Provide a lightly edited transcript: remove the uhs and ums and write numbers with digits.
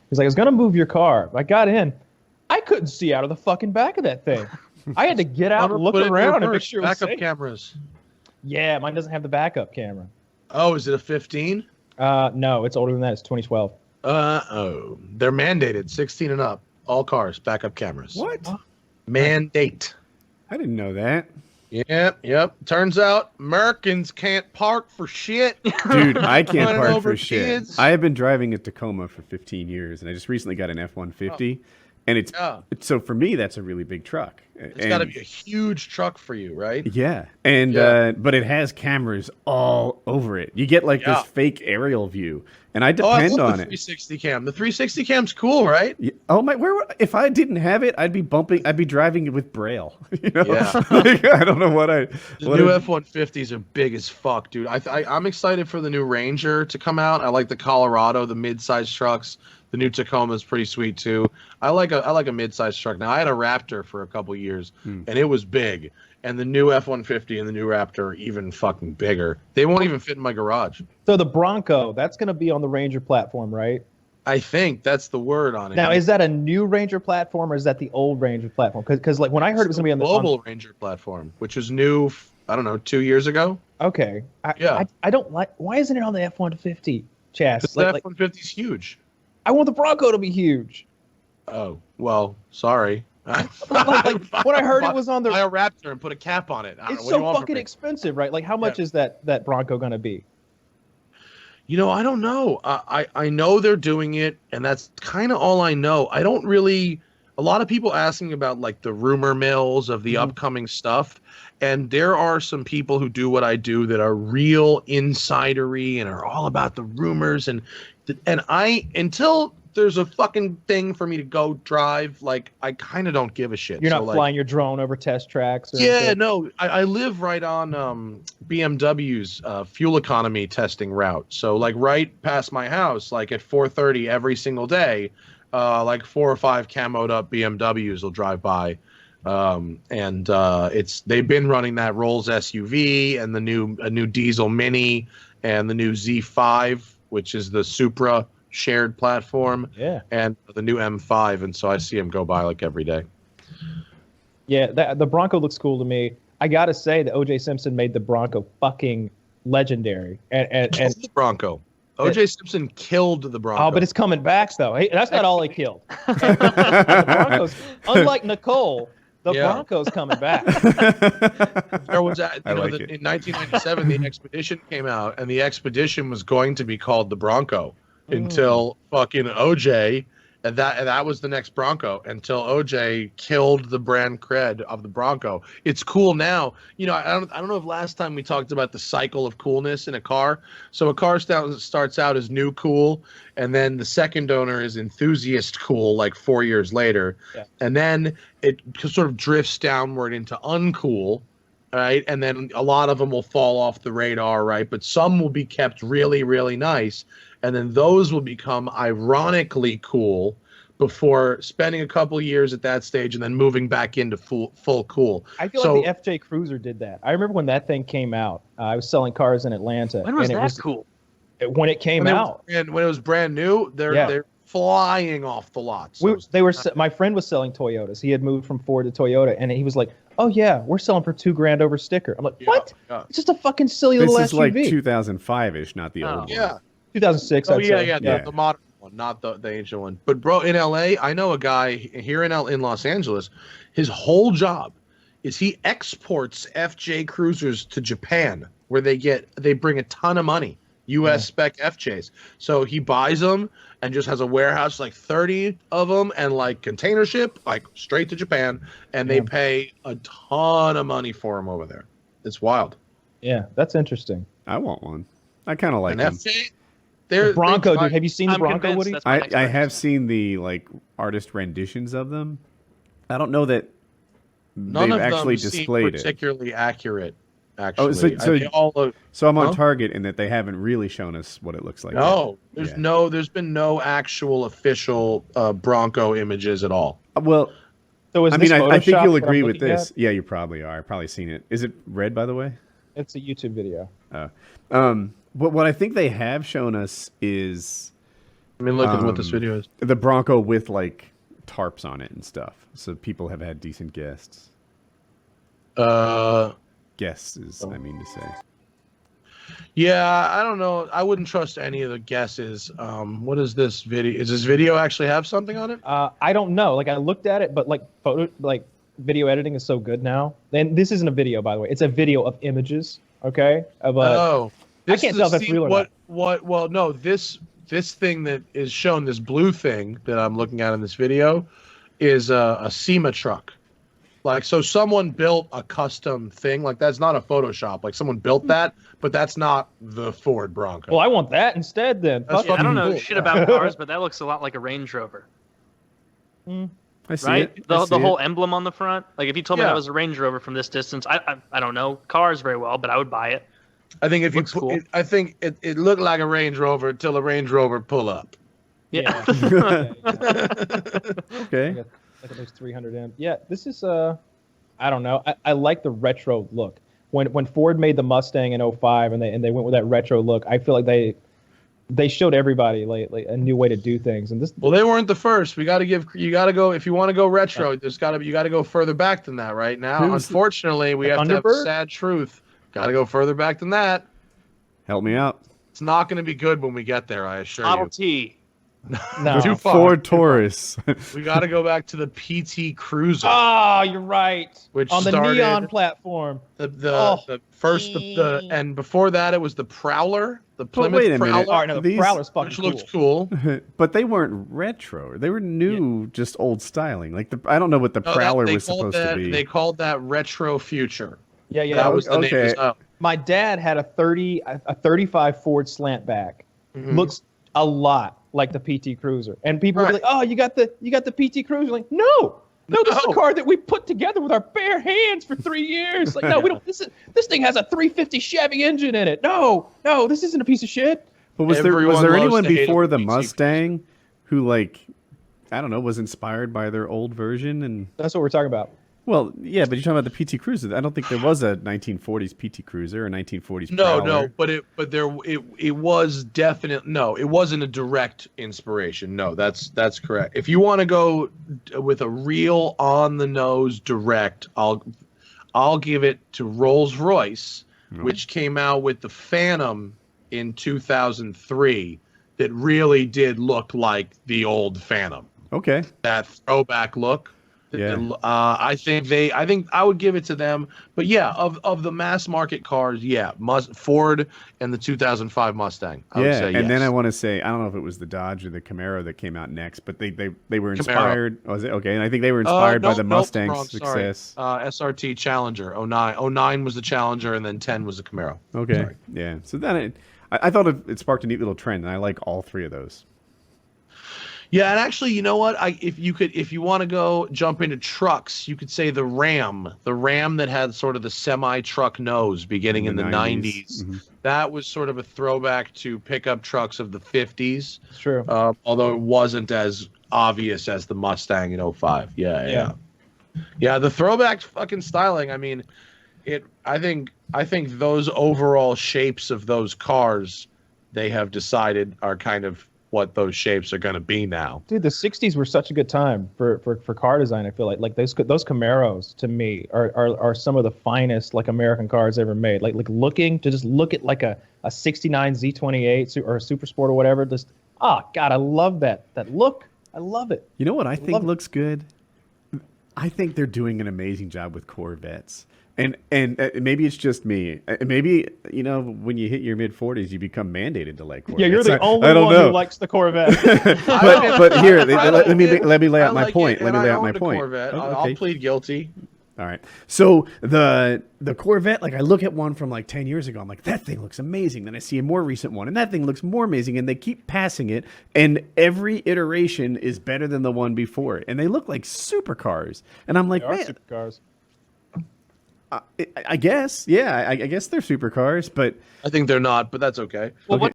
He's like, I was gonna move your car. I got in. I couldn't see out of the fucking back of that thing. I had to get out and look Put it in around and make reverse, sure it was backup safe. cameras. Yeah, mine doesn't have the backup camera. Oh, is it a 15? No, it's older than that. It's 2012. They're mandated 16 and up. All cars, backup cameras. What? Mandate. I didn't know that. Yep. Turns out Americans can't park for shit. Dude, I can't Running park over for shit. kids. I have been driving a Tacoma for 15 years, and I just recently got an F-150. And it's so for me, that's a really big truck. It's got to be a huge truck for you, right? Yeah, and but it has cameras all over it. You get like this fake aerial view, and I depend on the it. 360 cam. The 360 cam's cool, right? Yeah. Oh my! If I didn't have it, I'd be driving with Braille. You know? Yeah. Like, I don't know what The new F-150s are big as fuck, dude. I'm excited for the new Ranger to come out. I like the Colorado, the mid-size trucks. The new Tacoma is pretty sweet too. I like a mid-size truck. Now I had a Raptor for a couple years, and it was big. And the new F-150 and the new Raptor are even fucking bigger. They won't even fit in my garage. So the Bronco, that's going to be on the Ranger platform, right? I think that's the word on it. Now, is that a new Ranger platform or is that the old Ranger platform? Because like when I heard it was going to be on the global Ranger platform, which was new, I don't know, 2 years ago. Okay. I don't like. Why isn't it on the F-150 chassis? Because the F-150 is huge. I want the Bronco to be huge. Oh, well, sorry. like, when I heard it was on the... Buy a Raptor and put a cap on it. It's so fucking expensive, right? Like, how much is that Bronco going to be? You know, I don't know. I know they're doing it, and that's kind of all I know. I don't really... A lot of people asking about, like, the rumor mills of the upcoming stuff, and there are some people who do what I do that are real insidery and are all about the rumors, and until there's a fucking thing for me to go drive, like, I kind of don't give a shit. You're not flying your drone over test tracks? No. I live right on BMW's fuel economy testing route. So, like, right past my house, like, at 4:30 every single day, like 4 or 5 camoed up BMWs will drive by. They've been running that Rolls SUV and a new diesel Mini and the new Z5, which is the Supra shared platform, and the new M5, and so I see them go by like every day. Yeah, the Bronco looks cool to me. I gotta say that O.J. Simpson made the Bronco fucking legendary, and the Bronco. O.J. Simpson killed the Bronco. Oh, but it's coming back though. Hey, that's not all he killed. The Broncos, unlike Nicole. The Bronco's coming back. There was in 1997, the Expedition came out, and the Expedition was going to be called the Bronco until fucking OJ, and that was the next Bronco until OJ killed the brand cred of the Bronco. It's cool now. You know, I don't know if last time we talked about the cycle of coolness in a car. So a car starts out as new cool, and then the second owner is enthusiast cool, like 4 years later, and then it sort of drifts downward into uncool, right? And then a lot of them will fall off the radar, right? But some will be kept really, really nice, and then those will become ironically cool before spending a couple years at that stage and then moving back into full cool. I feel like the FJ Cruiser did that. I remember when that thing came out. I was selling cars in Atlanta. When was that cool? When it came out. And when it was brand new, they're flying off the lots. My friend was selling Toyotas. He had moved from Ford to Toyota, and he was like, "Oh yeah, we're selling for $2,000 over sticker." I'm like, "What? Yeah. It's just a fucking silly little SUV." This is like 2005-ish, not the old one. Yeah, 2006. The modern one, not the ancient one. But bro, in LA, I know a guy here in Los Angeles. His whole job is he exports FJ Cruisers to Japan, where they bring a ton of money. U.S. spec FJs. So he buys them and just has a warehouse, like 30 of them, and like container ship, like straight to Japan, and they pay a ton of money for them over there. It's wild. Yeah, that's interesting. I want one. I kind of like them. FJ, the Bronco, dude. Have you seen the Bronco, Woody? I have seen the like artist renditions of them. I don't know that none they've of actually them displayed seem particularly accurate. Actually. So I'm on target in that they haven't really shown us what it looks like. No, there's been no actual official Bronco images at all. Well, so I think you'll agree with this. Yeah, you probably are. I've probably seen it. Is it red, by the way? It's a YouTube video. But what I think they have shown us is I mean, look at what this video is. The Bronco with like tarps on it and stuff, so people have had decent guests. Guesses, I mean to say. Yeah, I don't know. I wouldn't trust any of the guesses. What is this video? Does this video actually have something on it? I don't know. Like I looked at it, but like video editing is so good now. And this isn't a video, by the way. It's a video of images. Okay. I can't tell if that's real or not. Well, no. This thing that is shown, this blue thing that I'm looking at in this video, is a SEMA truck. Like, so someone built a custom thing. Like, that's not a Photoshop. Like, someone built that, but that's not the Ford Bronco. Well, I want that instead then. I don't know shit about cars, but that looks a lot like a Range Rover. I see right? it. The whole emblem on the front. Like, if you told me that was a Range Rover from this distance, I don't know cars very well, but I would buy it. I think if you put, cool. I think it looked like a Range Rover until a Range Rover pull up. Yeah. Okay. Look at those 300M. Yeah, this is I don't know. I like the retro look. When Ford made the Mustang in 05 and they went with that retro look, I feel like they showed everybody like a new way to do things. And this. Well, they weren't the first. You got to go if you want to go retro. You got to go further back than that. Right now, unfortunately, we have to have a sad truth. Got to go further back than that. Help me out. It's not going to be good when we get there. I assure you. Model T. No. Too far. Ford Taurus. We got to go back to the PT Cruiser. Oh, you're right. Which on the started Neon platform. The first and before that it was the Prowler, the Plymouth Prowler. All right, no, the Prowler's fucking which looked cool. But they weren't retro. They were new, just old styling. Like I don't know what the Prowler was supposed to be. They called that retro future. Yeah. That was the name. My dad had a 35 Ford slantback. Looks a lot like the PT Cruiser, and people were like, "Oh, you got the PT Cruiser?" Like, no, this is a car that we put together with our bare hands for 3 years. Like, no, we don't. This thing has a 350 Chevy engine in it. No, this isn't a piece of shit. But was there anyone before the Mustang who, like, I don't know, was inspired by their old version? And that's what we're talking about. Well, yeah, but you're talking about the PT Cruiser. I don't think there was a 1940s PT Cruiser or 1940s Prowler. No, but it was definite. No, it wasn't a direct inspiration. No, that's correct. If you want to go with a real on the nose direct, I'll give it to Rolls-Royce, which came out with the Phantom in 2003 that really did look like the old Phantom. Okay. That throwback look. Yeah. I think I would give it to them. But yeah, of the mass market cars, yeah, Ford and the 2005 Mustang. I would say yes. Then I want to say, I don't know if it was the Dodge or the Camaro that came out next, but they were inspired. Was it okay? And I think they were inspired by the Mustang's success. SRT Challenger 09. 09 was the Challenger, and then 10 was the Camaro. Okay. Sorry. Yeah. So then I thought it sparked a neat little trend, and I like all three of those. Yeah, and actually, you know what? If you want to go jump into trucks, you could say the Ram that had sort of the semi-truck nose beginning in the 90s. Mm-hmm. That was sort of a throwback to pickup trucks of the 50s. It's true. Although it wasn't as obvious as the Mustang in 05. Yeah. The throwback fucking styling. I mean, I think those overall shapes of those cars, they have decided are kind of what those shapes are going to be now. Dude, the 60s were such a good time for car design. I feel like those Camaros to me are some of the finest like American cars ever made. Like look at like a 69 Z28 or a Super Sport or whatever. Just God, I love that look. I love it. You know what I think looks good? I think they're doing an amazing job with Corvettes. And maybe it's just me. Maybe, when you hit your mid-40s, you become mandated to like Corvettes. Yeah, you're the only one who likes the Corvette. but here, let me lay out my point. Let me lay out my point. Okay. I'll plead guilty. All right. So the Corvette, like I look at one from like 10 years ago, I'm like, that thing looks amazing. Then I see a more recent one, and that thing looks more amazing. And they keep passing it, and every iteration is better than the one before it. And they look like supercars. And I'm like, man, supercars. I guess, yeah. I guess they're supercars, but I think they're not. But that's okay. Well,